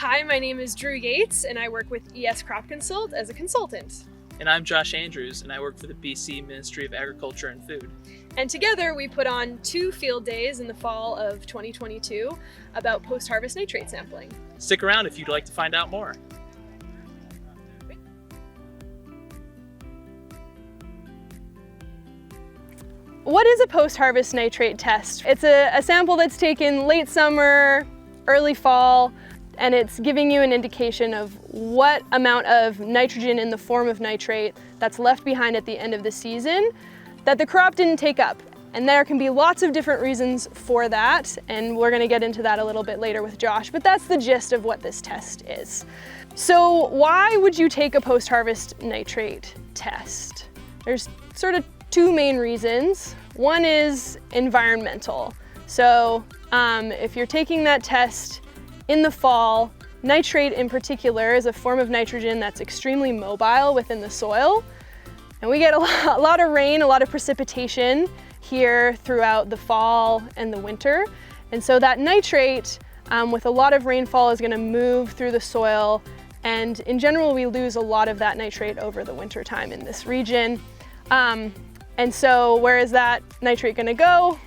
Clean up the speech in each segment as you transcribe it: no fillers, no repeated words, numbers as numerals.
Hi, my name is Dru Yates and I work with E.S. Cropconsult as a consultant. And I'm Josh Andrews and I work for the BC Ministry of Agriculture and Food. And together we put on 2 field days in the fall of 2022 about post harvest nitrate sampling. Stick around if you'd like to find out more. What is a post-harvest nitrate test? It's a sample that's taken late summer, early fall, and it's giving you an indication of what amount of nitrogen in the form of nitrate that's left behind at the end of the season that the crop didn't take up. And there can be lots of different reasons for that, and we're going to get into that a little bit later with Josh, but that's the gist of what this test is. So why would you take a post-harvest nitrate test? There's sort of 2 main reasons. One is environmental. So if you're taking that test in the fall, nitrate in particular is a form of nitrogen that's extremely mobile within the soil. And we get a lot of rain, a lot of precipitation here throughout the fall and the winter. And so that nitrate with a lot of rainfall is going to move through the soil. And in general, we lose a lot of that nitrate over the winter time in this region. And so where is that nitrate going to go?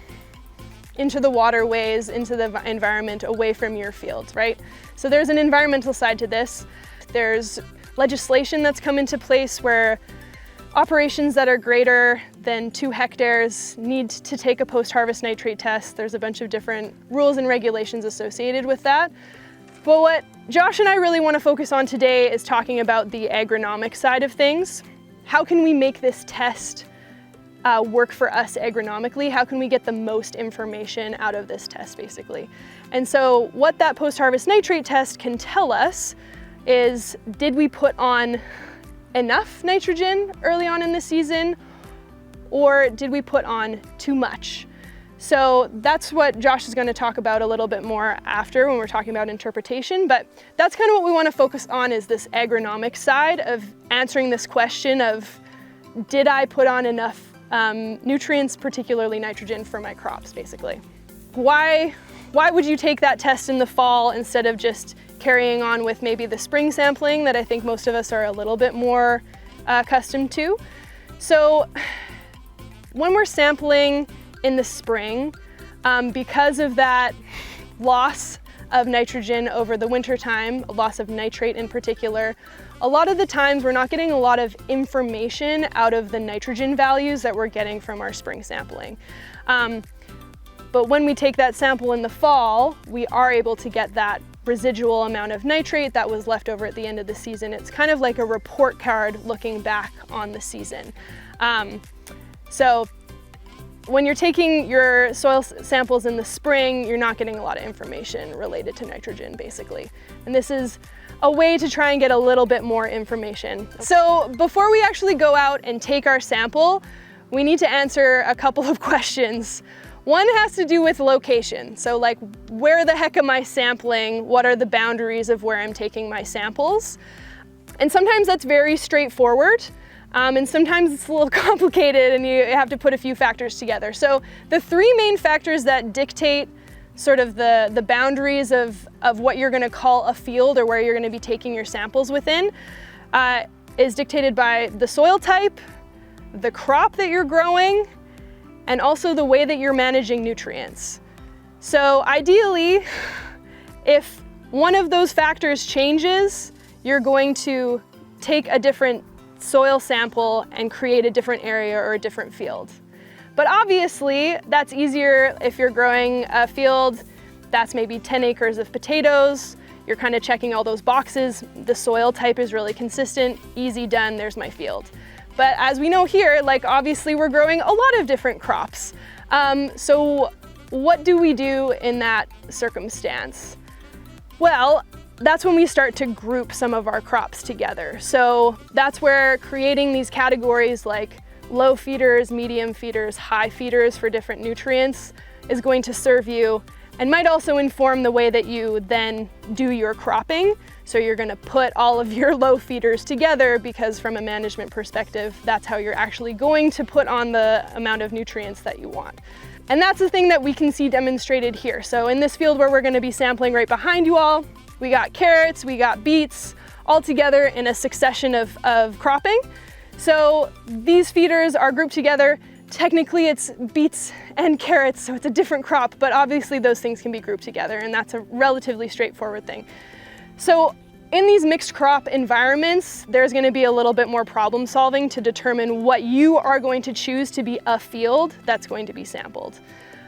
Into the waterways, into the environment, away from your fields, right? So there's an environmental side to this. There's legislation that's come into place where operations that are greater than 2 hectares need to take a post-harvest nitrate test. There's a bunch of different rules and regulations associated with that. But what Josh and I really want to focus on today is talking about the agronomic side of things. How can we make this test work for us agronomically? How can we get the most information out of this test, basically? And so what that post-harvest nitrate test can tell us is, did we put on enough nitrogen early on in the season, or did we put on too much? So that's what Josh is going to talk about a little bit more after when we're talking about interpretation, but that's kind of what we want to focus on, is this agronomic side of answering this question of, did I put on enough nutrients, particularly nitrogen, for my crops, basically. Why would you take that test in the fall instead of just carrying on with maybe the spring sampling that I think most of us are a little bit more accustomed to? So when we're sampling in the spring, because of that loss of nitrogen over the winter time, loss of nitrate in particular, a lot of the times we're not getting a lot of information out of the nitrogen values that we're getting from our spring sampling. But when we take that sample in the fall, we are able to get that residual amount of nitrate that was left over at the end of the season. It's kind of like a report card looking back on the season. So when you're taking your soil samples in the spring, you're not getting a lot of information related to nitrogen, basically. And this is a way to try and get a little bit more information. So before we actually go out and take our sample, we need to answer a couple of questions. One has to do with location. So like, where the heck am I sampling? What are the boundaries of where I'm taking my samples? And sometimes that's very straightforward. And sometimes it's a little complicated and you have to put a few factors together. So the 3 main factors that dictate sort of the boundaries of what you're going to call a field or where you're going to be taking your samples within is dictated by the soil type, the crop that you're growing, and also the way that you're managing nutrients. So ideally, if one of those factors changes, you're going to take a different soil sample and create a different area or a different field. But obviously, that's easier if you're growing a field that's maybe 10 acres of potatoes. You're kind of checking all those boxes. The soil type is really consistent, easy, done, there's my field. But as we know here, like obviously we're growing a lot of different crops. So what do we do in that circumstance? Well, that's when we start to group some of our crops together. So that's where creating these categories like low feeders, medium feeders, high feeders for different nutrients is going to serve you and might also inform the way that you then do your cropping. So you're going to put all of your low feeders together because from a management perspective, that's how you're actually going to put on the amount of nutrients that you want. And that's the thing that we can see demonstrated here. So in this field where we're going to be sampling right behind you all, we got carrots, we got beets, all together in a succession of cropping. So these feeders are grouped together. Technically it's beets and carrots, so it's a different crop, but obviously those things can be grouped together, and that's a relatively straightforward thing. So in these mixed crop environments, there's going to be a little bit more problem solving to determine what you are going to choose to be a field that's going to be sampled.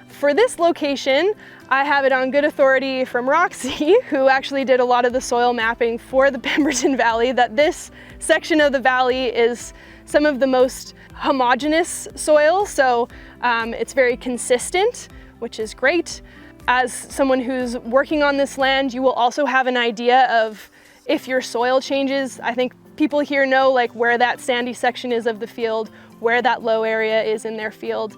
For this location, I have it on good authority from Roxy, who actually did a lot of the soil mapping for the Pemberton Valley, that this section of the valley is some of the most homogeneous soil, so it's very consistent, which is great. As someone who's working on this land, you will also have an idea of if your soil changes. I think people here know like where that sandy section is of the field, where that low area is in their field.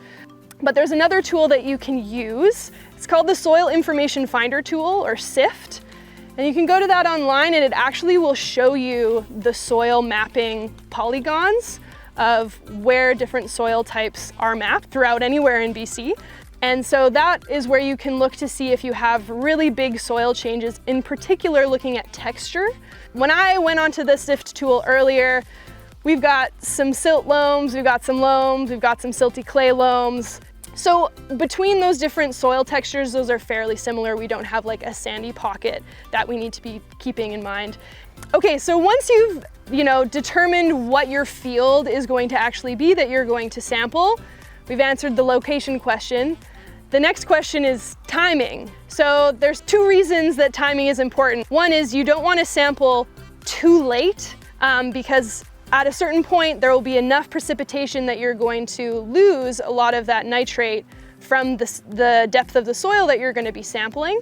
But there's another tool that you can use. It's called the Soil Information Finder tool, or SIFT. And you can go to that online and it actually will show you the soil mapping polygons of where different soil types are mapped throughout anywhere in BC. And so that is where you can look to see if you have really big soil changes, in particular looking at texture. When I went onto the SIFT tool earlier, we've got some silt loams, we've got some loams, we've got some silty clay loams. So between those different soil textures, those are fairly similar. We don't have like a sandy pocket that we need to be keeping in mind. Okay, so once you've determined what your field is going to actually be that you're going to sample, we've answered the location question. The next question is timing. So there's two reasons that timing is important. One is you don't want to sample too late because at a certain point there will be enough precipitation that you're going to lose a lot of that nitrate from the depth of the soil that you're going to be sampling.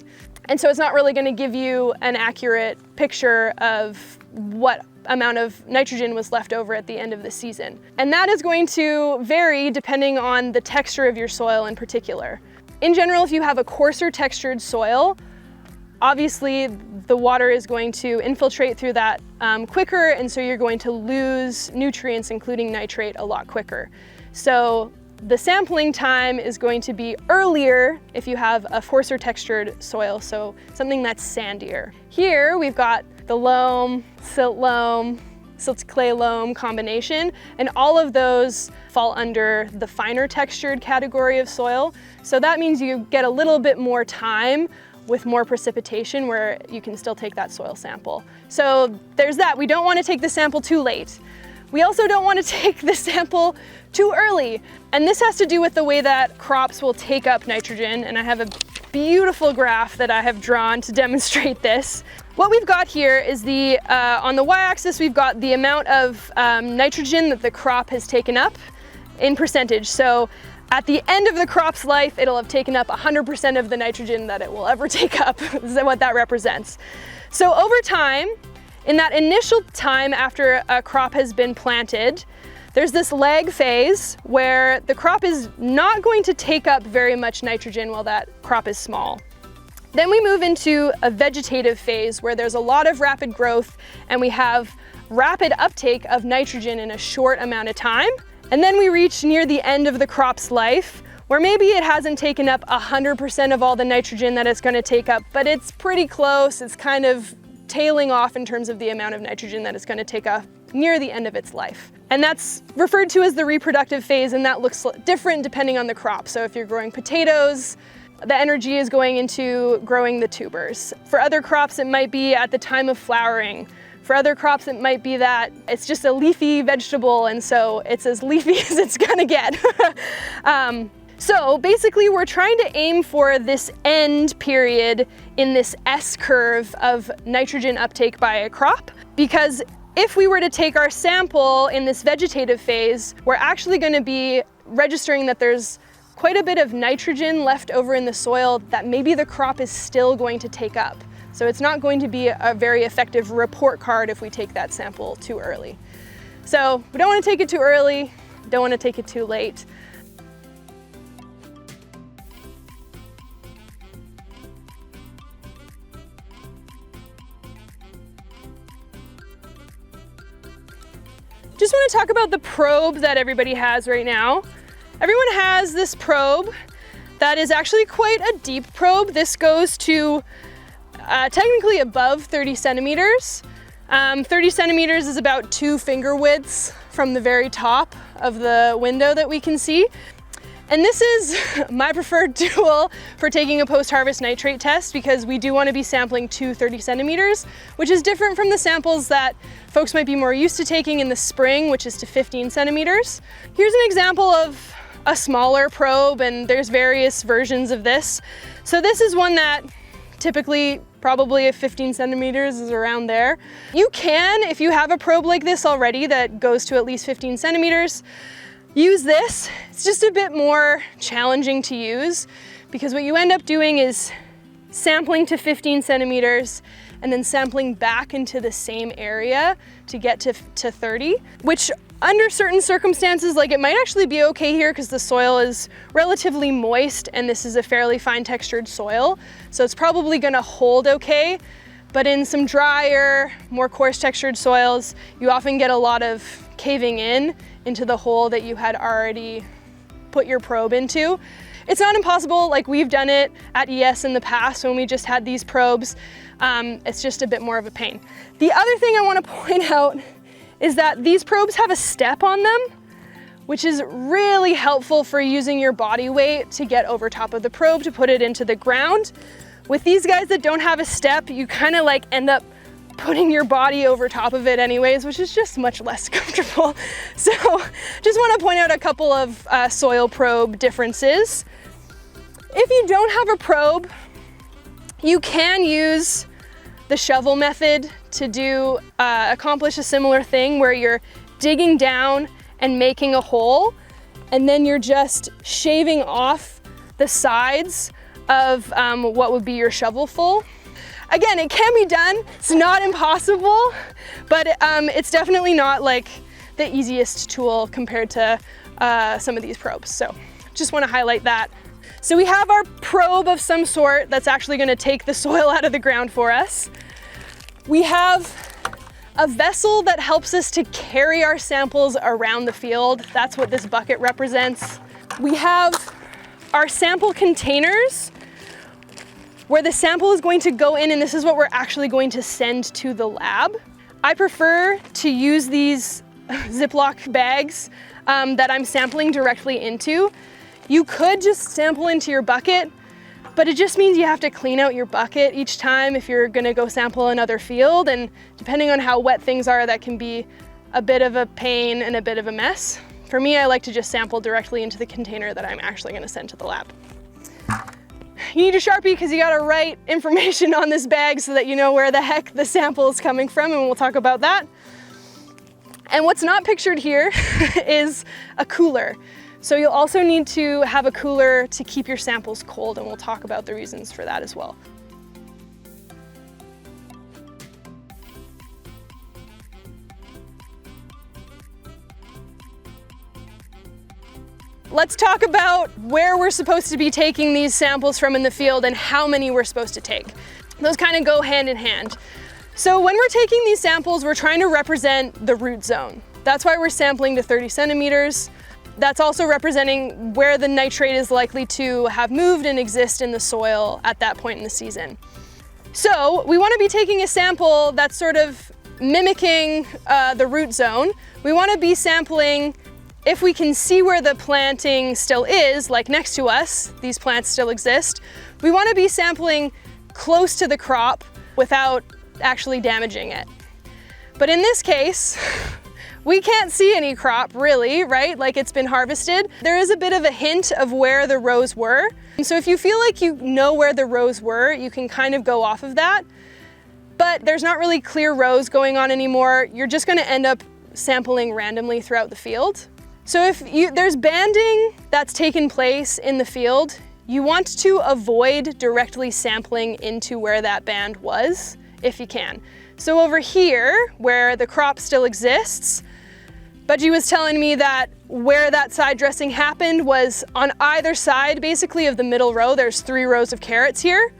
And so it's not really going to give you an accurate picture of what amount of nitrogen was left over at the end of the season. And that is going to vary depending on the texture of your soil in particular. In general, if you have a coarser textured soil, obviously the water is going to infiltrate through that quicker, and so you're going to lose nutrients, including nitrate, a lot quicker. So the sampling time is going to be earlier if you have a coarser textured soil, so something that's sandier. Here we've got the loam, silt clay loam combination, and all of those fall under the finer textured category of soil. So that means you get a little bit more time with more precipitation where you can still take that soil sample. So there's that. We don't want to take the sample too late. We also don't want to take the sample too early. And this has to do with the way that crops will take up nitrogen. And I have a beautiful graph that I have drawn to demonstrate this. What we've got here is on the y-axis, we've got the amount of nitrogen that the crop has taken up in percentage. So at the end of the crop's life, it'll have taken up 100% of the nitrogen that it will ever take up. Is what that represents. So over time, in that initial time after a crop has been planted, there's this lag phase where the crop is not going to take up very much nitrogen while that crop is small. Then we move into a vegetative phase where there's a lot of rapid growth and we have rapid uptake of nitrogen in a short amount of time. And then we reach near the end of the crop's life where maybe it hasn't taken up 100% of all the nitrogen that it's going to take up, but it's pretty close. It's kind of tailing off in terms of the amount of nitrogen that it's going to take up near the end of its life. And that's referred to as the reproductive phase, and that looks different depending on the crop. So if you're growing potatoes, the energy is going into growing the tubers. For other crops, it might be at the time of flowering. For other crops, it might be that it's just a leafy vegetable, and so it's as leafy as it's gonna get. So basically, we're trying to aim for this end period in this S curve of nitrogen uptake by a crop, because if we were to take our sample in this vegetative phase, we're actually going to be registering that there's quite a bit of nitrogen left over in the soil that maybe the crop is still going to take up. So it's not going to be a very effective report card if we take that sample too early. So we don't want to take it too early, don't want to take it too late. Just want to talk about the probe that everybody has right now. Everyone has this probe that is actually quite a deep probe. This goes to technically above 30 centimeters. 30 centimeters is about 2 finger widths from the very top of the window that we can see. And this is my preferred tool for taking a post-harvest nitrate test because we do want to be sampling to 30 centimeters, which is different from the samples that folks might be more used to taking in the spring, which is to 15 centimeters. Here's an example of a smaller probe, and there's various versions of this. So this is one that typically probably 15 centimeters is around there. You can, if you have a probe like this already that goes to at least 15 centimeters, use this. It's just a bit more challenging to use because what you end up doing is sampling to 15 centimeters and then sampling back into the same area to get to 30, which under certain circumstances, like it might actually be okay here because the soil is relatively moist and this is a fairly fine textured soil. So it's probably gonna hold okay. But in some drier, more coarse textured soils, you often get a lot of caving in into the hole that you had already put your probe into. It's not impossible, like we've done it at ES in the past when we just had these probes. It's just a bit more of a pain. The other thing I want to point out is that these probes have a step on them, which is really helpful for using your body weight to get over top of the probe to put it into the ground. With these guys that don't have a step, you kind of like end up putting your body over top of it anyways, which is just much less comfortable. So just want to point out a couple of soil probe differences. If you don't have a probe, you can use the shovel method to accomplish a similar thing where you're digging down and making a hole, and then you're just shaving off the sides of what would be your shovelful. Again, it can be done. It's not impossible, but it's definitely not like the easiest tool compared to some of these probes. So just want to highlight that. So we have our probe of some sort that's actually going to take the soil out of the ground for us. We have a vessel that helps us to carry our samples around the field. That's what this bucket represents. We have our sample containers where the sample is going to go in, and this is what we're actually going to send to the lab. I prefer to use these Ziploc bags that I'm sampling directly into. You could just sample into your bucket, but it just means you have to clean out your bucket each time if you're gonna go sample another field, and depending on how wet things are, that can be a bit of a pain and a bit of a mess. For me, I like to just sample directly into the container that I'm actually gonna send to the lab. You need a Sharpie because you gotta write information on this bag so that you know where the heck the sample is coming from, and we'll talk about that. And what's not pictured here is a cooler. So you'll also need to have a cooler to keep your samples cold, and we'll talk about the reasons for that as well. Let's talk about where we're supposed to be taking these samples from in the field and how many we're supposed to take. Those kind of go hand in hand. So when we're taking these samples, we're trying to represent the root zone. That's why we're sampling to 30 centimeters. That's also representing where the nitrate is likely to have moved and exist in the soil at that point in the season. So we want to be taking a sample that's sort of mimicking the root zone. We want to be sampling if we can see where the planting still is, like next to us, these plants still exist. We want to be sampling close to the crop without actually damaging it. But in this case, we can't see any crop really, right? Like it's been harvested. There is a bit of a hint of where the rows were. So if you feel like you know where the rows were, you can kind of go off of that. But there's not really clear rows going on anymore. You're just gonna end up sampling randomly throughout the field. So if there's banding that's taken place in the field, you want to avoid directly sampling into where that band was, if you can. So over here, where the crop still exists, Budgie was telling me that where that side dressing happened was on either side, basically, of the middle row. There's 3 rows of carrots here.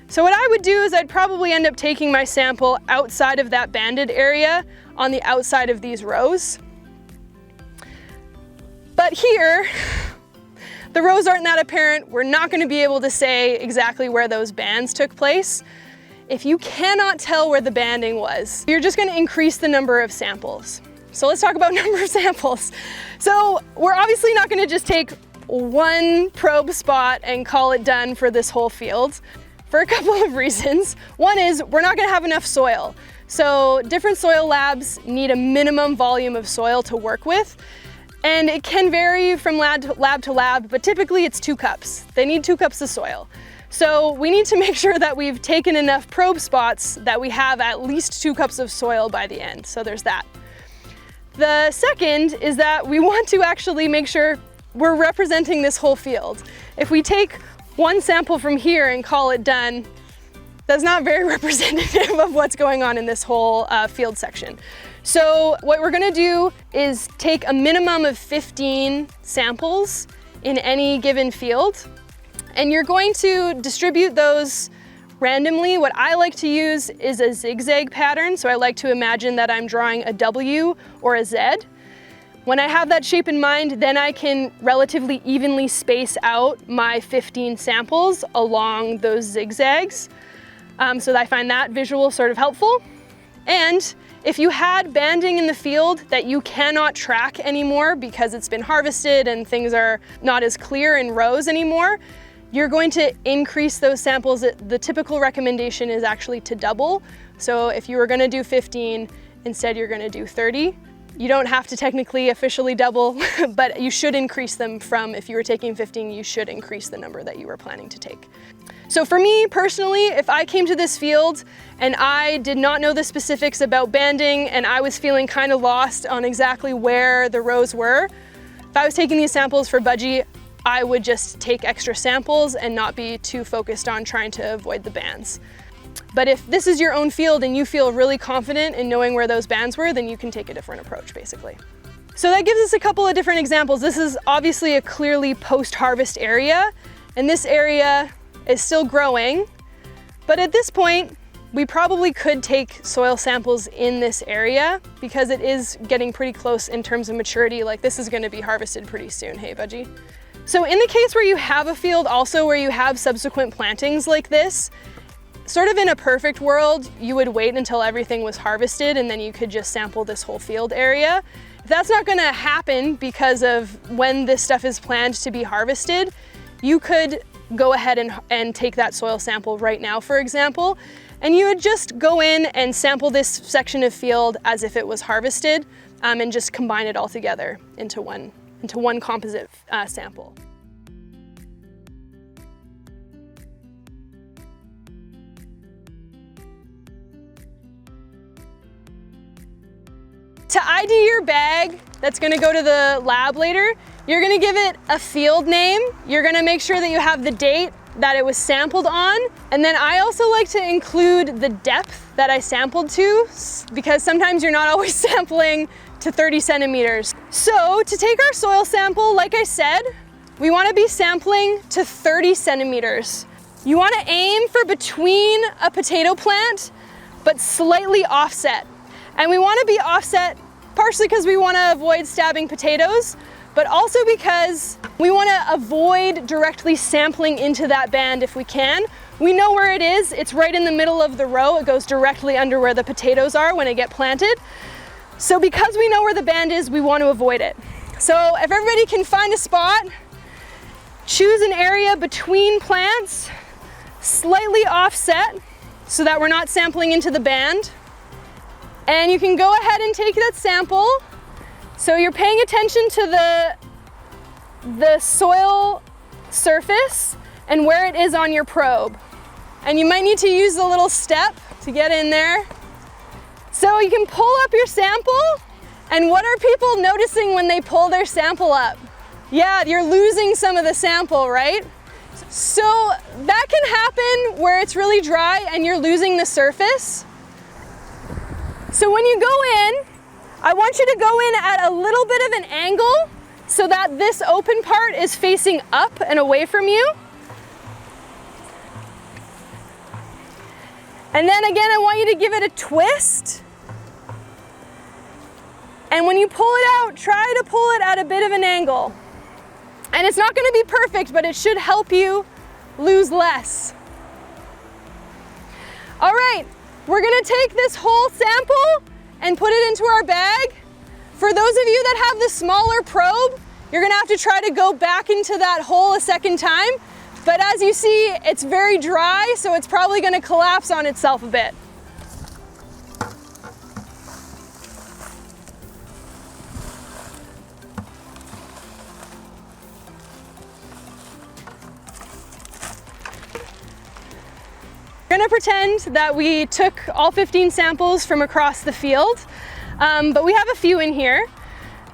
So what I would do is I'd probably end up taking my sample outside of that banded area on the outside of these rows. But here, the rows aren't that apparent. We're not going to be able to say exactly where those bands took place. if you cannot tell where the banding was, you're just going to increase the number of samples. So let's talk about number of samples. So we're obviously not going to just take one probe spot and call it done for this whole field for a couple of reasons. One is we're not going to have enough soil. So different soil labs need a minimum volume of soil to work with. And it can vary from lab to lab, but typically it's 2 cups. They need 2 cups of soil. So we need to make sure that we've taken enough probe spots that we have at least 2 cups of soil by the end. So there's that. The second is that we want to actually make sure we're representing this whole field. If we take one sample from here and call it done, that's not very representative of what's going on in this whole field section. So what we're gonna do is take a minimum of 15 samples in any given field, and you're going to distribute those randomly. What I like to use is a zigzag pattern, so I like to imagine that I'm drawing a W or a Z. When I have that shape in mind, then I can relatively evenly space out my 15 samples along those zigzags. So I find that visual sort of helpful. And if you had banding in the field that you cannot track anymore because it's been harvested and things are not as clear in rows anymore, you're going to increase those samples. The typical recommendation is actually to double. So if you were going to do 15, instead you're going to do 30. You don't have to technically officially double, but you should increase them from, if you were taking 15, you should increase the number that you were planning to take. So for me personally, if I came to this field and I did not know the specifics about banding and I was feeling kind of lost on exactly where the rows were, if I was taking these samples for budgie, I would just take extra samples and not be too focused on trying to avoid the bands. But if this is your own field and you feel really confident in knowing where those bands were, then you can take a different approach, basically. So that gives us a couple of different examples. This is obviously a clearly post-harvest area, and this area is still growing, but at this point, we probably could take soil samples in this area because it is getting pretty close in terms of maturity. Like, this is gonna be harvested pretty soon, hey Budgie? So in the case where you have a field also where you have subsequent plantings like this, sort of in a perfect world, you would wait until everything was harvested and then you could just sample this whole field area. If that's not gonna happen because of when this stuff is planned to be harvested, you could go ahead and take that soil sample right now, for example, and you would just go in and sample this section of field as if it was harvested and just combine it all together into one composite sample. To ID your bag that's gonna go to the lab later, you're gonna give it a field name. You're gonna make sure that you have the date that it was sampled on. And then I also like to include the depth that I sampled to, because sometimes you're not always sampling to 30 centimeters. So to take our soil sample, like I said, we wanna be sampling to 30 centimeters. You wanna aim for between a potato plant, but slightly offset. And we wanna be offset partially because we wanna avoid stabbing potatoes, but also because we wanna avoid directly sampling into that band if we can. We know where it is. It's right in the middle of the row. It goes directly under where the potatoes are when they get planted. So because we know where the band is, we want to avoid it. So if everybody can find a spot, choose an area between plants, slightly offset so that we're not sampling into the band. And you can go ahead and take that sample. So you're paying attention to the soil surface and where it is on your probe. And you might need to use a little step to get in there. So you can pull up your sample, and what are people noticing when they pull their sample up? Yeah, you're losing some of the sample, right? So that can happen where it's really dry and you're losing the surface. So when you go in, I want you to go in at a little bit of an angle so that this open part is facing up and away from you. And then again, I want you to give it a twist. And when you pull it out, try to pull it at a bit of an angle. And it's not gonna be perfect, but it should help you lose less. All right, we're gonna take this whole sample and put it into our bag. For those of you that have the smaller probe, you're gonna have to try to go back into that hole a second time. But as you see, it's very dry, so it's probably gonna collapse on itself a bit. We're gonna pretend that we took all 15 samples from across the field, but we have a few in here.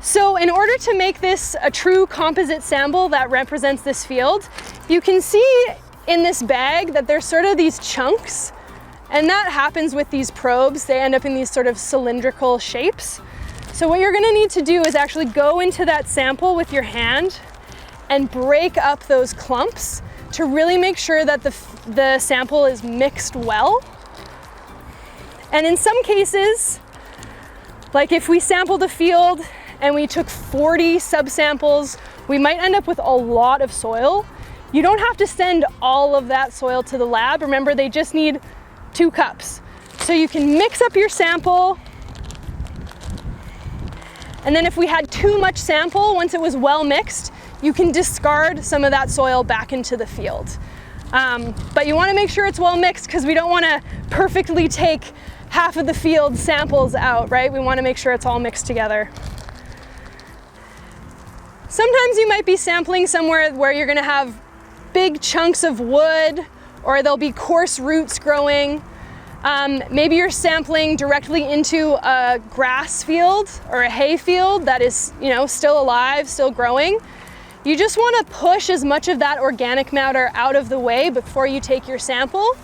So in order to make this a true composite sample that represents this field, you can see in this bag that there's sort of these chunks, and that happens with these probes. They end up in these sort of cylindrical shapes. So what you're gonna need to do is actually go into that sample with your hand and break up those clumps to really make sure that the sample is mixed well. And in some cases, like if we sampled a field and we took 40 subsamples, we might end up with a lot of soil. You don't have to send all of that soil to the lab. Remember, they just need 2 cups. So you can mix up your sample. And then if we had too much sample, once it was well mixed, you can discard some of that soil back into the field. But you wanna make sure it's well mixed because we don't wanna perfectly take half of the field samples out, right? We wanna make sure it's all mixed together. Sometimes you might be sampling somewhere where you're gonna have big chunks of wood, or there'll be coarse roots growing. Maybe you're sampling directly into a grass field or a hay field that is, still alive, still growing. You just want to push as much of that organic matter out of the way before you take your sample.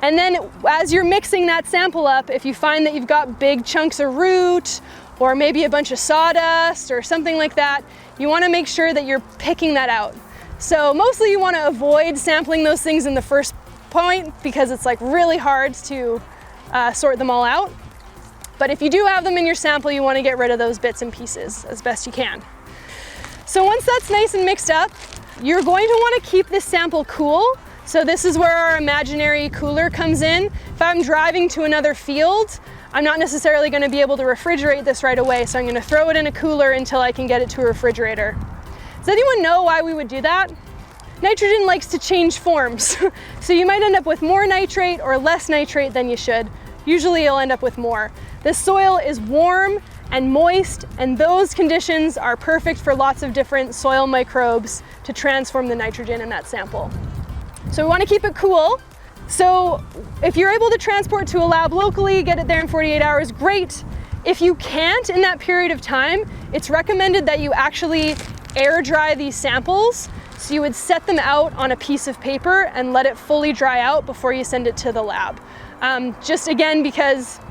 And then as you're mixing that sample up, if you find that you've got big chunks of root or maybe a bunch of sawdust or something like that, you want to make sure that you're picking that out. So mostly you want to avoid sampling those things in the first point because it's like really hard to sort them all out. But if you do have them in your sample, you want to get rid of those bits and pieces as best you can. So once that's nice and mixed up, you're going to want to keep this sample cool. So this is where our imaginary cooler comes in. If I'm driving to another field, I'm not necessarily going to be able to refrigerate this right away, so I'm going to throw it in a cooler until I can get it to a refrigerator. Does anyone know why we would do that? Nitrogen likes to change forms. So you might end up with more nitrate or less nitrate than you should. Usually you'll end up with more. This soil is warm and moist, and those conditions are perfect for lots of different soil microbes to transform the nitrogen in that sample. So we want to keep it cool. So if you're able to transport to a lab locally, get it there in 48 hours, great. If you can't in that period of time, it's recommended that you actually air dry these samples. So you would set them out on a piece of paper and let it fully dry out before you send it to the lab. Just again, because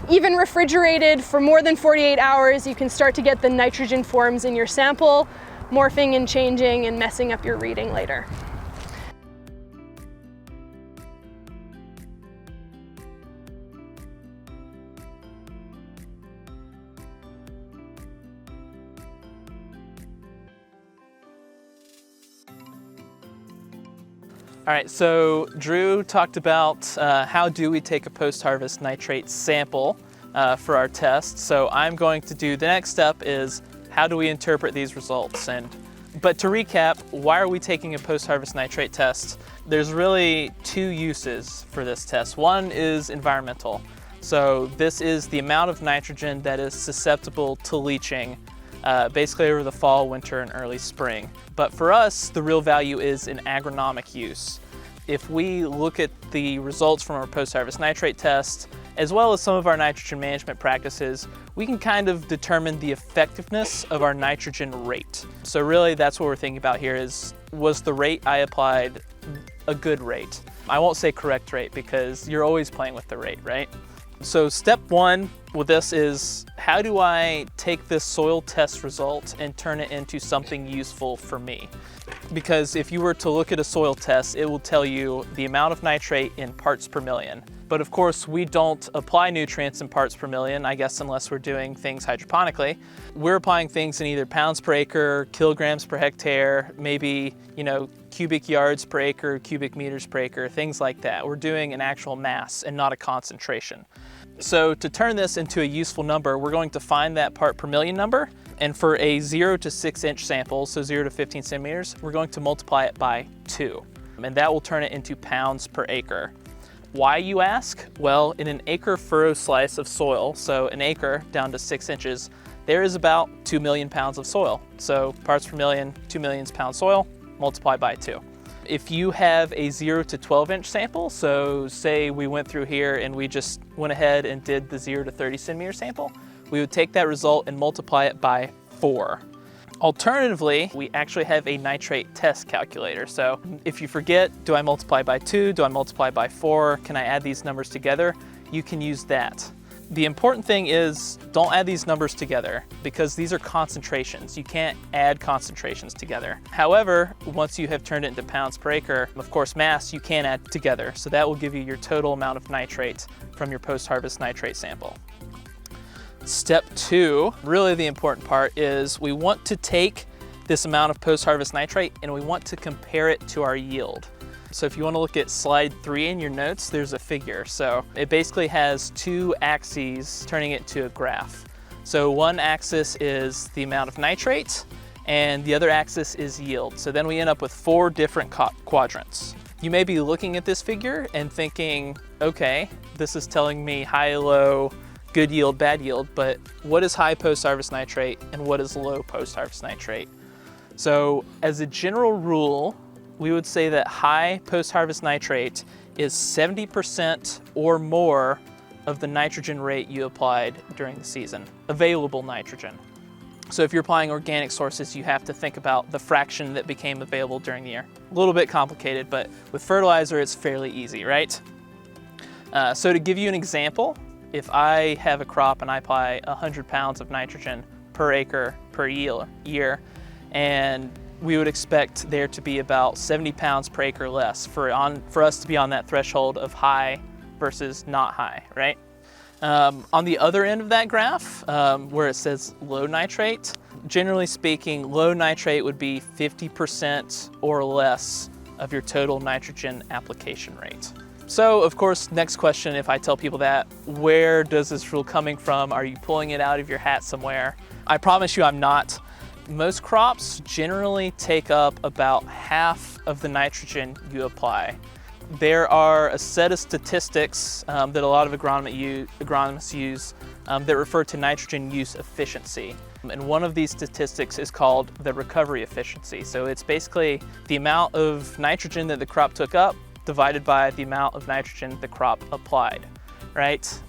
even refrigerated for more than 48 hours, you can start to get the nitrogen forms in your sample, morphing and changing and messing up your reading later. All right, so Drew talked about how do we take a post-harvest nitrate sample for our test. So I'm going to do the next step is how do we interpret these results? But to recap, why are we taking a post-harvest nitrate test? There's really 2 uses for this test. One is environmental. So this is the amount of nitrogen that is susceptible to leaching basically over the fall, winter, and early spring. But for us, the real value is in agronomic use. If we look at the results from our post-harvest nitrate test, as well as some of our nitrogen management practices, we can kind of determine the effectiveness of our nitrogen rate. So really that's what we're thinking about here is, was the rate I applied a good rate? I won't say correct rate because you're always playing with the rate, right? So step 1 with this is, how do I take this soil test result and turn it into something useful for me? Because if you were to look at a soil test, it will tell you the amount of nitrate in parts per million. But of course, we don't apply nutrients in parts per million, I guess, unless we're doing things hydroponically. We're applying things in either pounds per acre, kilograms per hectare, maybe, cubic yards per acre, cubic meters per acre, things like that. We're doing an actual mass and not a concentration. So to turn this into a useful number, we're going to find that part per million number. And for a 0 to 6 inch sample, so 0 to 15 centimeters, we're going to multiply it by 2. And that will turn it into pounds per acre. Why, you ask? Well, in an acre furrow slice of soil, so an acre down to 6 inches, there is about 2 million pounds of soil. So parts per million, 2 million pounds soil, multiply by 2. If you have a 0 to 12 inch sample, so say we went through here and we just went ahead and did the 0 to 30 centimeter sample, we would take that result and multiply it by 4. Alternatively, we actually have a nitrate test calculator. So if you forget, do I multiply by 2? Do I multiply by 4? Can I add these numbers together? You can use that. The important thing is don't add these numbers together because these are concentrations. You can't add concentrations together. However, once you have turned it into pounds per acre, of course, mass you can add together. So that will give you your total amount of nitrate from your post-harvest nitrate sample. Step 2, really the important part, is we want to take this amount of post-harvest nitrate and we want to compare it to our yield. So if you want to look at slide 3 in your notes, there's a figure. So it basically has 2 axes turning it to a graph. So one axis is the amount of nitrate and the other axis is yield. So then we end up with 4 different quadrants. You may be looking at this figure and thinking, okay, this is telling me high, low, good yield, bad yield, but what is high post-harvest nitrate and what is low post-harvest nitrate? So as a general rule, we would say that high post-harvest nitrate is 70% or more of the nitrogen rate you applied during the season, available nitrogen. So if you're applying organic sources, you have to think about the fraction that became available during the year. A little bit complicated, but with fertilizer, it's fairly easy, right? So to give you an example, if I have a crop and I apply 100 pounds of nitrogen per acre per year, and we would expect there to be about 70 pounds per acre less for us to be on that threshold of high versus not high, right? On the other end of that graph, where it says low nitrate, generally speaking, low nitrate would be 50% or less of your total nitrogen application rate. So of course, next question, if I tell people that, where does this rule coming from? Are you pulling it out of your hat somewhere? I promise you I'm not. Most crops generally take up about half of the nitrogen you apply. There are a set of statistics that a lot of agronomists use that refer to nitrogen use efficiency. And one of these statistics is called the recovery efficiency. So it's basically the amount of nitrogen that the crop took up divided by the amount of nitrogen the crop applied, right?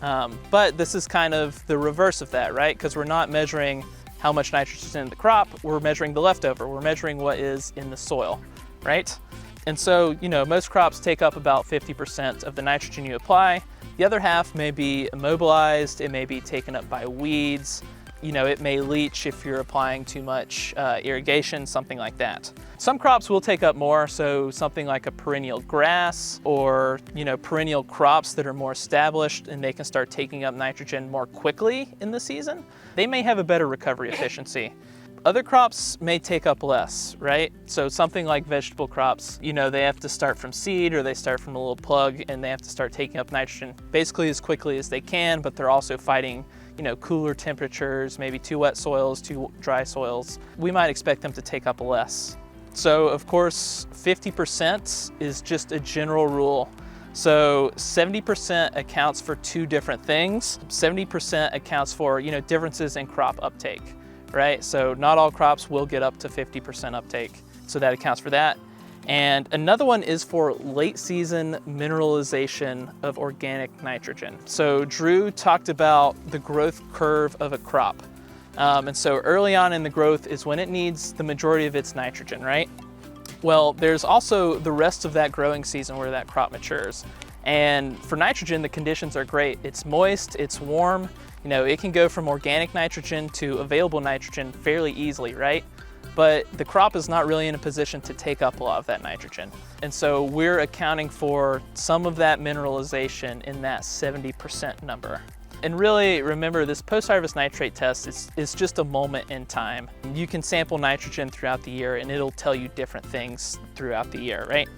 But this is kind of the reverse of that, right? Because we're not measuring how much nitrogen is in the crop, we're measuring the leftover. We're measuring what is in the soil, right? And so, most crops take up about 50% of the nitrogen you apply. The other half may be immobilized, it may be taken up by weeds, it may leach if you're applying too much irrigation, something like that. Some crops will take up more, so something like a perennial grass or perennial crops that are more established and they can start taking up nitrogen more quickly in the season, they may have a better recovery efficiency. Other crops may take up less, right? So something like vegetable crops, they have to start from seed or they start from a little plug and they have to start taking up nitrogen basically as quickly as they can, but they're also fighting cooler temperatures, maybe too wet soils, too dry soils. We might expect them to take up less. So of course, 50% is just a general rule. So 70% accounts for 2 different things. 70% accounts for, differences in crop uptake, right? So not all crops will get up to 50% uptake. So that accounts for that. And another one is for late season mineralization of organic nitrogen. So Dru talked about the growth curve of a crop. And so early on in the growth is when it needs the majority of its nitrogen, right? Well, there's also the rest of that growing season where that crop matures. And for nitrogen, the conditions are great. It's moist, it's warm. It can go from organic nitrogen to available nitrogen fairly easily, right? But the crop is not really in a position to take up a lot of that nitrogen. And so we're accounting for some of that mineralization in that 70% number. And really, remember, this post-harvest nitrate test is just a moment in time. You can sample nitrogen throughout the year and it'll tell you different things throughout the year, right?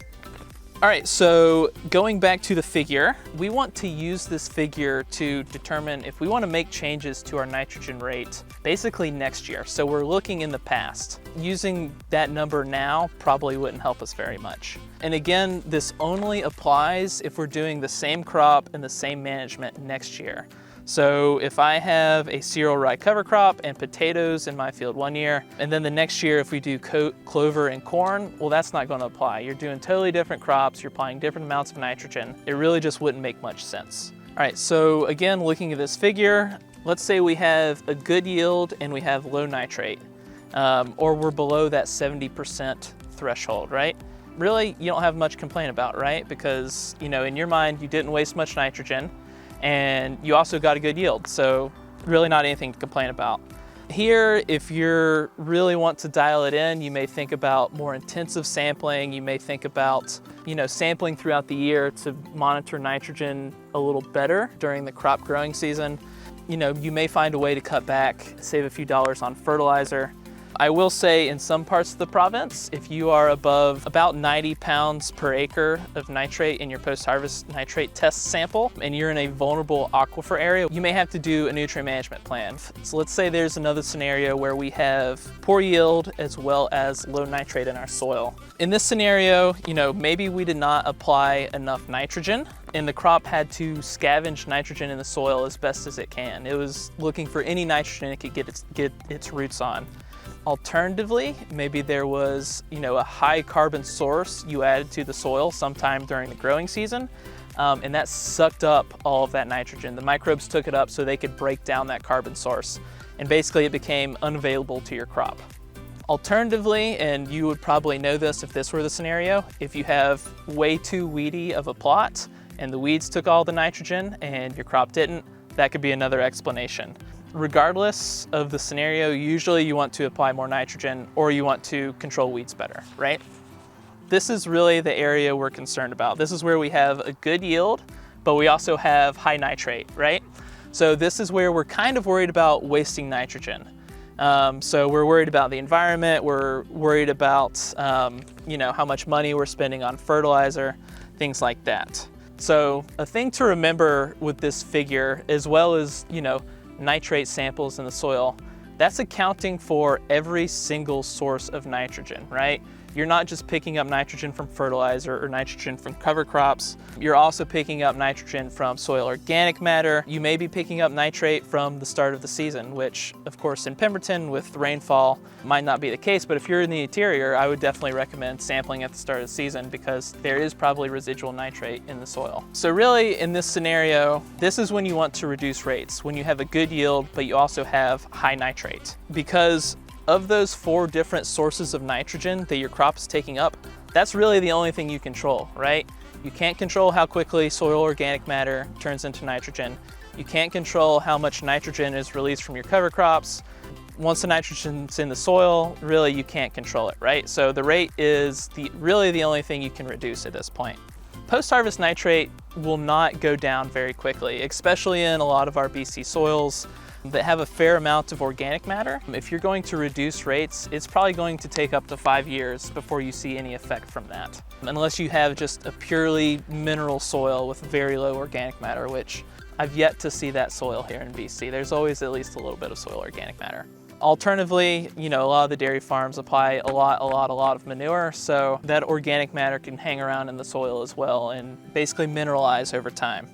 All right, so going back to the figure, we want to use this figure to determine if we want to make changes to our nitrogen rate basically next year. So we're looking in the past. Using that number now probably wouldn't help us very much. And again, this only applies if we're doing the same crop and the same management next year. So if I have a cereal rye cover crop and potatoes in my field one year, and then the next year if we do clover and corn, well, that's not going to apply. You're doing totally different crops, you're applying different amounts of nitrogen. It really just wouldn't make much sense. All right, so again, looking at this figure, let's say we have a good yield and we have low nitrate, or we're below that 70% threshold, right? Really, you don't have much to complain about, right? Because, you know, in your mind, you didn't waste much nitrogen, and you also got a good yield, so really not anything to complain about. Here, if you really want to dial it in, you may think about more intensive sampling. You may think about, you know, sampling throughout the year to monitor nitrogen a little better during the crop growing season. You know, you may find a way to cut back, save a few dollars on fertilizer. I will say in some parts of the province, if you are above about 90 pounds per acre of nitrate in your post-harvest nitrate test sample, and you're in a vulnerable aquifer area, you may have to do a nutrient management plan. So let's say there's another scenario where we have poor yield as well as low nitrate in our soil. In this scenario, you know, maybe we did not apply enough nitrogen and the crop had to scavenge nitrogen in the soil as best as it can. It was looking for any nitrogen it could get its roots on. Alternatively, maybe there was, you know, a high carbon source you added to the soil sometime during the growing season, and that sucked up all of that nitrogen. The microbes took it up so they could break down that carbon source, and basically it became unavailable to your crop. Alternatively, and you would probably know this if this were the scenario, if you have way too weedy of a plot and the weeds took all the nitrogen and your crop didn't, that could be another explanation. Regardless of the scenario, usually you want to apply more nitrogen or you want to control weeds better, right? This is really the area we're concerned about. This is where we have a good yield, but we also have high nitrate, right? So this is where we're kind of worried about wasting nitrogen. So we're worried about the environment, we're worried about you know, how much money we're spending on fertilizer, things like that. So a thing to remember with this figure, as well as, you know, nitrate samples in the soil, that's accounting for every single source of nitrogen, right? You're not just picking up nitrogen from fertilizer or nitrogen from cover crops. You're also picking up nitrogen from soil organic matter. You may be picking up nitrate from the start of the season, which of course in Pemberton with rainfall might not be the case, but if you're in the interior, I would definitely recommend sampling at the start of the season because there is probably residual nitrate in the soil. So really in this scenario, this is when you want to reduce rates, when you have a good yield, but you also have high nitrate. Because of those 4 different sources of nitrogen that your crop is taking up, that's really the only thing you control, right? You can't control how quickly soil organic matter turns into nitrogen. You can't control how much nitrogen is released from your cover crops. Once the nitrogen's in the soil, really you can't control it, right? So the rate is really the only thing you can reduce at this point. Post-harvest nitrate will not go down very quickly, especially in a lot of our BC soils that have a fair amount of organic matter. If you're going to reduce rates, it's probably going to take up to 5 years before you see any effect from that. Unless you have just a purely mineral soil with very low organic matter, which I've yet to see that soil here in BC. There's always at least a little bit of soil organic matter. Alternatively, you know, a lot of the dairy farms apply a lot of manure, so that organic matter can hang around in the soil as well and basically mineralize over time.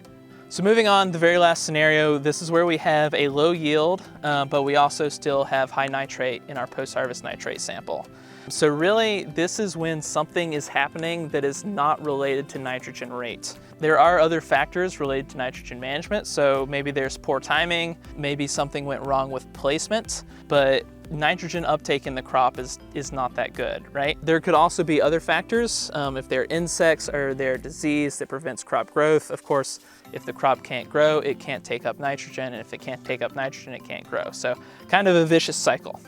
So moving on, the very last scenario, this is where we have a low yield, but we also still have high nitrate in our post-harvest nitrate sample. So really, this is when something is happening that is not related to nitrogen rate. There are other factors related to nitrogen management, so maybe there's poor timing, maybe something went wrong with placement, but nitrogen uptake in the crop is not that good, right? There could also be other factors, if there are insects or there are disease that prevents crop growth. Of course, if the crop can't grow, it can't take up nitrogen, and if it can't take up nitrogen, it can't grow. So kind of a vicious cycle.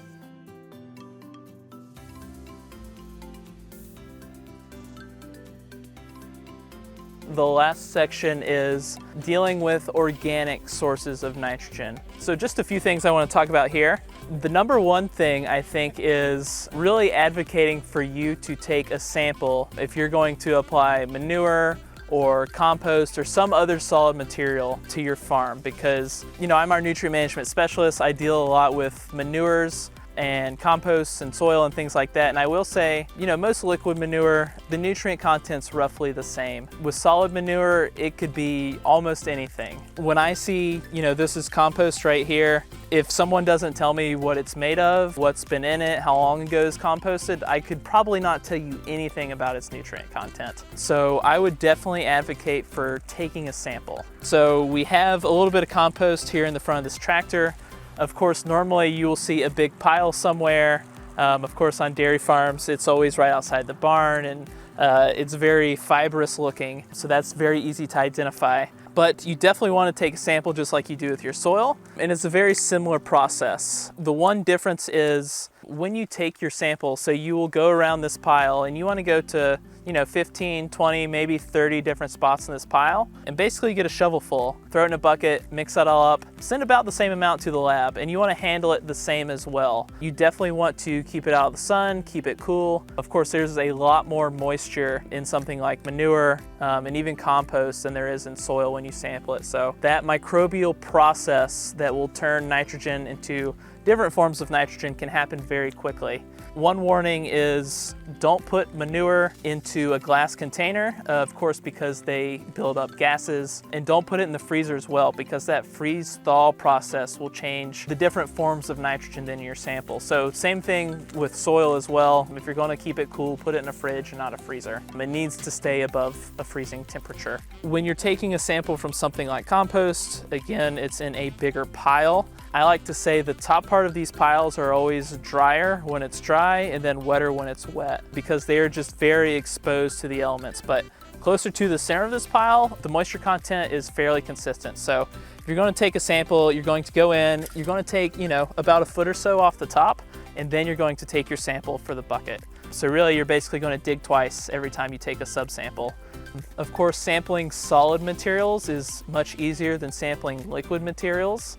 the last section is dealing with organic sources of nitrogen. So just a few things I want to talk about here. The number one thing I think is really advocating for you to take a sample if you're going to apply manure or compost or some other solid material to your farm, because I'm our nutrient management specialist. I deal a lot with manures and composts and soil and things like that. And I will say, most liquid manure, the nutrient content's roughly the same. With solid manure, it could be almost anything. When I see, this is compost right here, if someone doesn't tell me what it's made of, what's been in it, how long ago it's composted, I could probably not tell you anything about its nutrient content. So I would definitely advocate for taking a sample. So we have a little bit of compost here in the front of this tractor. Of course, normally you will see a big pile somewhere. Of course, on dairy farms, it's always right outside the barn, and it's very fibrous looking, so that's very easy to identify. But you definitely want to take a sample just like you do with your soil, and it's a very similar process. The one difference is when you take your sample, so you will go around this pile and you want to go to 15, 20, maybe 30 different spots in this pile, and basically get a shovel full, throw it in a bucket, mix that all up, send about the same amount to the lab, and you want to handle it the same as well. You definitely want to keep it out of the sun, keep it cool. Of course, there's a lot more moisture in something like manure and even compost than there is in soil when you sample it. So that microbial process that will turn nitrogen into different forms of nitrogen can happen very quickly. One warning is don't put manure into a glass container, of course, because they build up gases, and don't put it in the freezer as well, because that freeze-thaw process will change the different forms of nitrogen in your sample. So same thing with soil as well. If you're going to keep it cool, put it in a fridge and not a freezer. It needs to stay above a freezing temperature. When you're taking a sample from something like compost, again, it's in a bigger pile. I like to say the top part of these piles are always drier when it's dry and then wetter when it's wet, because they are just very exposed to the elements. But closer to the center of this pile, the moisture content is fairly consistent. So if you're going to take a sample, you're going to go in, you're going to take, about a foot or so off the top, and then you're going to take your sample for the bucket. So really, you're basically going to dig twice every time you take a subsample. Of course, sampling solid materials is much easier than sampling liquid materials,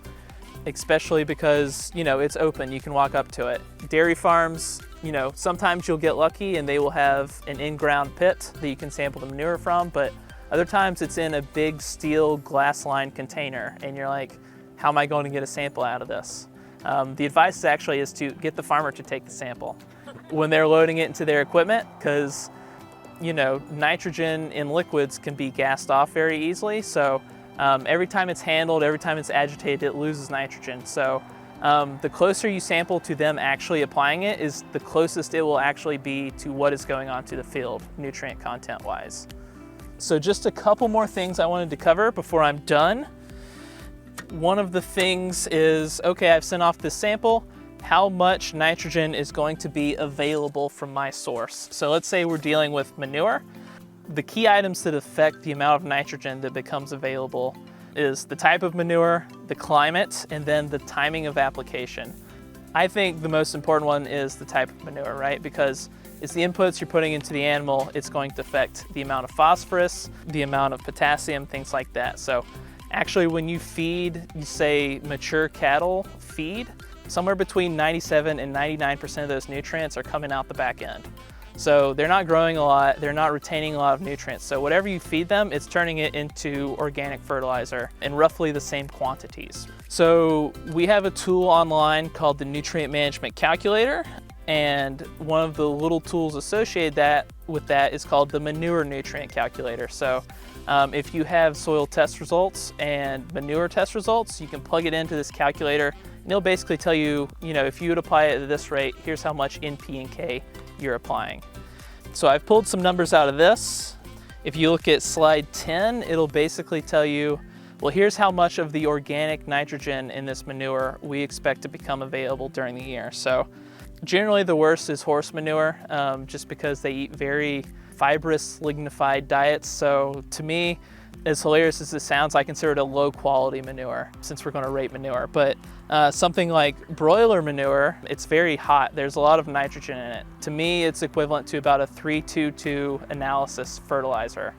especially because, it's open, you can walk up to it. Dairy farms, sometimes you'll get lucky and they will have an in-ground pit that you can sample the manure from, but other times it's in a big steel glass-lined container and you're like, how am I going to get a sample out of this? The advice actually is to get the farmer to take the sample when they're loading it into their equipment, because, nitrogen in liquids can be gassed off very easily. So every time it's handled, every time it's agitated, it loses nitrogen. So the closer you sample to them actually applying it is the closest it will actually be to what is going on to the field, nutrient content wise. So just a couple more things I wanted to cover before I'm done. One of the things is, okay, I've sent off this sample. How much nitrogen is going to be available from my source? So let's say we're dealing with manure. The key items that affect the amount of nitrogen that becomes available is the type of manure, the climate, and then the timing of application. I think the most important one is the type of manure, right? Because it's the inputs you're putting into the animal, it's going to affect the amount of phosphorus, the amount of potassium, things like that. So actually when you feed, you say mature cattle feed, somewhere between 97 and 99% of those nutrients are coming out the back end. So they're not growing a lot, they're not retaining a lot of nutrients. So whatever you feed them, it's turning it into organic fertilizer in roughly the same quantities. So we have a tool online called the Nutrient Management Calculator, and one of the little tools associated with that is called the Manure Nutrient Calculator. So if you have soil test results and manure test results, you can plug it into this calculator, and it'll basically tell you, if you would apply it at this rate, here's how much NP and K you're applying. So I've pulled some numbers out of this. If you look at slide 10, it'll basically tell you, well, here's how much of the organic nitrogen in this manure we expect to become available during the year. So generally the worst is horse manure, just because they eat very fibrous, lignified diets. So to me, as hilarious as this sounds, I consider it a low quality manure since we're going to rate manure. But something like broiler manure, it's very hot. There's a lot of nitrogen in it. To me, it's equivalent to about a 3-2-2 analysis fertilizer.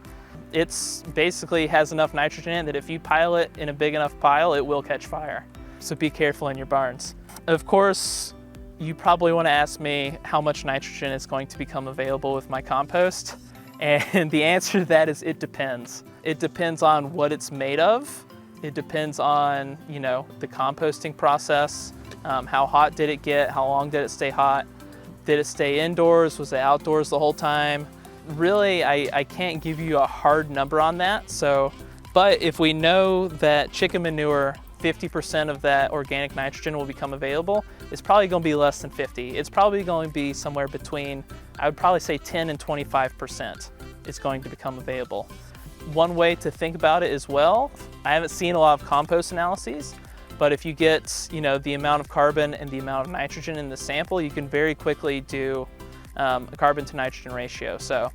It's basically has enough nitrogen in it that if you pile it in a big enough pile, it will catch fire. So be careful in your barns. Of course, you probably want to ask me how much nitrogen is going to become available with my compost. And the answer to that is it depends. It depends on what it's made of. It depends on, the composting process. How hot did it get? How long did it stay hot? Did it stay indoors? Was it outdoors the whole time? Really, I can't give you a hard number on that. But if we know that chicken manure, 50% of that organic nitrogen will become available, it's probably going to be less than 50. It's probably going to be somewhere between, I would probably say 10 and 25% is going to become available. One way to think about it as well, I haven't seen a lot of compost analyses, but if you get, the amount of carbon and the amount of nitrogen in the sample, you can very quickly do a carbon to nitrogen ratio. So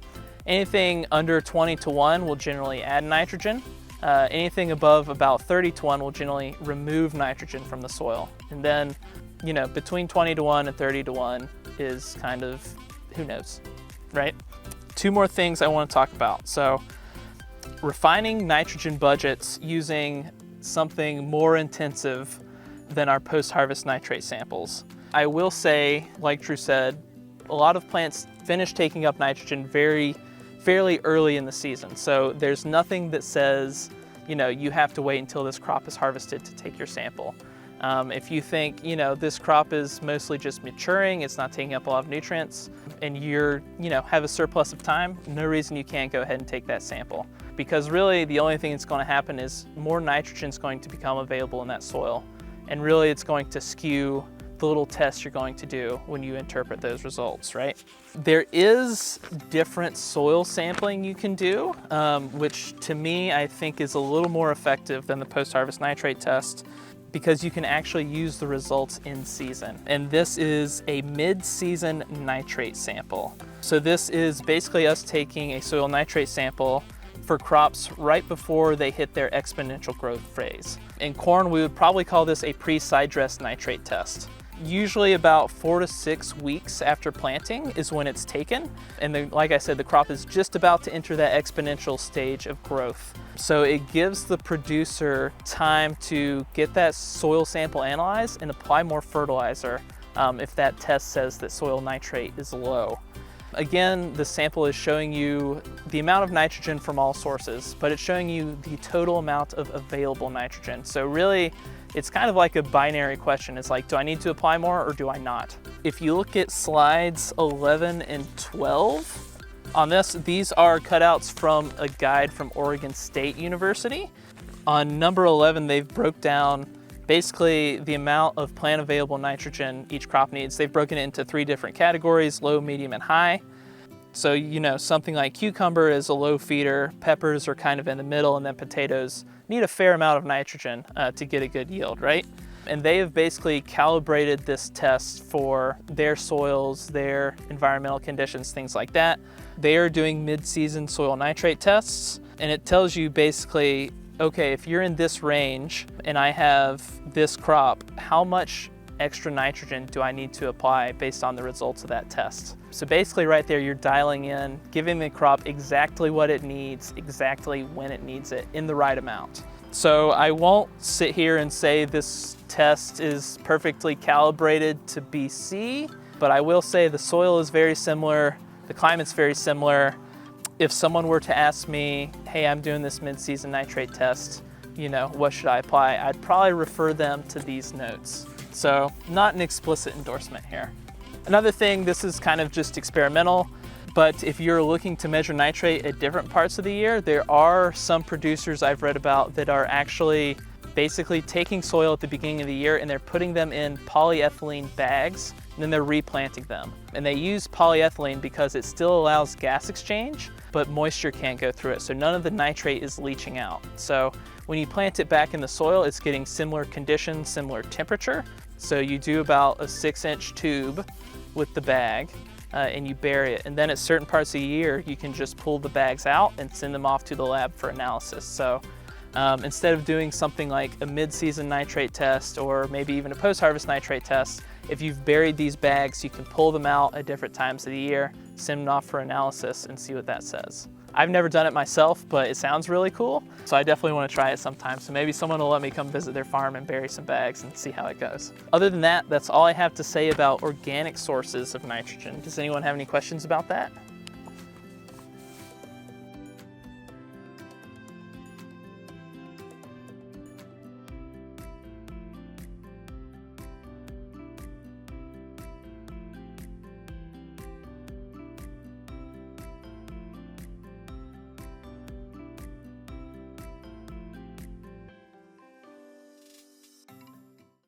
anything under 20:1 will generally add nitrogen. Anything above about 30:1 will generally remove nitrogen from the soil. And then, between 20:1 and 30:1 is kind of, who knows, right? Two more things I want to talk about. So refining nitrogen budgets using something more intensive than our post-harvest nitrate samples. I will say, like Dru said, a lot of plants finish taking up nitrogen fairly early in the season. So there's nothing that says, you have to wait until this crop is harvested to take your sample. If you think, this crop is mostly just maturing, it's not taking up a lot of nutrients, and you're, have a surplus of time, no reason you can't go ahead and take that sample. Because really the only thing that's going to happen is more nitrogen is going to become available in that soil. And really it's going to skew the little tests you're going to do when you interpret those results, right? There is different soil sampling you can do, which to me I think is a little more effective than the post-harvest nitrate test, because you can actually use the results in season. And this is a mid-season nitrate sample. So this is basically us taking a soil nitrate sample for crops right before they hit their exponential growth phase. In corn, we would probably call this a pre-side dress nitrate test. Usually about 4 to 6 weeks after planting is when it's taken. And then, like I said, the crop is just about to enter that exponential stage of growth. So it gives the producer time to get that soil sample analyzed and apply more fertilizer if that test says that soil nitrate is low. Again, the sample is showing you the amount of nitrogen from all sources, but it's showing you the total amount of available nitrogen. So really, it's kind of like a binary question. It's like, do I need to apply more or do I not? If you look at slides 11 and 12, on this, these are cutouts from a guide from Oregon State University. On number 11, they've broke down basically the amount of plant available nitrogen each crop needs. They've broken it into 3 different categories: low, medium, and high. So, something like cucumber is a low feeder, peppers are kind of in the middle, and then potatoes need a fair amount of nitrogen to get a good yield, right? And they have basically calibrated this test for their soils, their environmental conditions, things like that. They are doing mid-season soil nitrate tests, and it tells you basically, okay, if you're in this range and I have this crop, how much extra nitrogen do I need to apply based on the results of that test? So basically right there, you're dialing in, giving the crop exactly what it needs, exactly when it needs it, in the right amount. So I won't sit here and say this test is perfectly calibrated to BC, but I will say the soil is very similar, the climate's very similar. If someone were to ask me, hey, I'm doing this mid-season nitrate test, what should I apply? I'd probably refer them to these notes. So not an explicit endorsement here. Another thing, this is kind of just experimental, but if you're looking to measure nitrate at different parts of the year, there are some producers I've read about that are actually basically taking soil at the beginning of the year and they're putting them in polyethylene bags, and then they're replanting them. And they use polyethylene because it still allows gas exchange, but moisture can't go through it. So none of the nitrate is leaching out. So when you plant it back in the soil, it's getting similar conditions, similar temperature. So you do about a 6-inch tube with the bag and you bury it. And then at certain parts of the year, you can just pull the bags out and send them off to the lab for analysis. So instead of doing something like a mid-season nitrate test or maybe even a post-harvest nitrate test, if you've buried these bags, you can pull them out at different times of the year, send them off for analysis, and see what that says. I've never done it myself, but it sounds really cool. So I definitely want to try it sometime. So maybe someone will let me come visit their farm and bury some bags and see how it goes. Other than that, that's all I have to say about organic sources of nitrogen. Does anyone have any questions about that?